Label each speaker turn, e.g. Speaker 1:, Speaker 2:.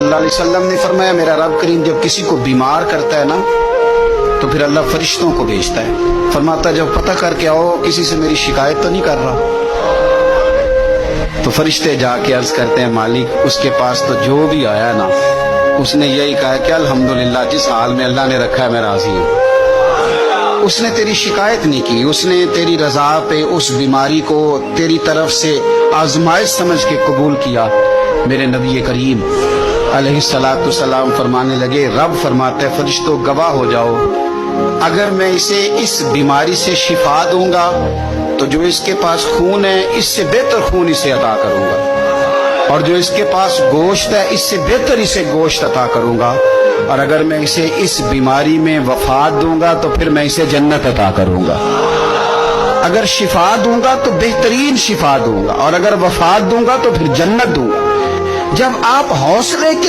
Speaker 1: اللہ علیہ وسلم نے فرمایا میرا رب کریم جب کسی کو بیمار کرتا ہے نا تو پھر اللہ فرشتوں کو بھیجتا ہے، فرماتا ہے جب پتہ کر کے آؤ کسی سے میری شکایت تو نہیں کر رہا۔ تو فرشتے جا کے عرض کرتے ہیں مالک اس کے پاس تو جو بھی آیا نا اس نے یہی کہا کہ الحمدللہ جس حال میں اللہ نے رکھا ہے میں راضی ہوں۔ اس نے تیری شکایت نہیں کی، اس نے تیری رضا پہ اس بیماری کو تیری طرف سے آزمائش سمجھ کے قبول کیا۔ میرے نبی کریم علیہ الصلوۃ والسلام فرمانے لگے، رب فرماتا ہے فرشتوں گواہ ہو جاؤ، اگر میں اسے اس بیماری سے شفا دوں گا تو جو اس کے پاس خون ہے اس سے بہتر خون اسے عطا کروں گا، اور جو اس کے پاس گوشت ہے اس سے بہتر اسے گوشت عطا کروں گا، اور اگر میں اسے اس بیماری میں وفات دوں گا تو پھر میں اسے جنت عطا کروں گا۔ اگر شفا دوں گا تو بہترین شفا دوں گا، اور اگر وفات دوں گا تو پھر جنت دوں گا۔ جب آپ حوصلے کے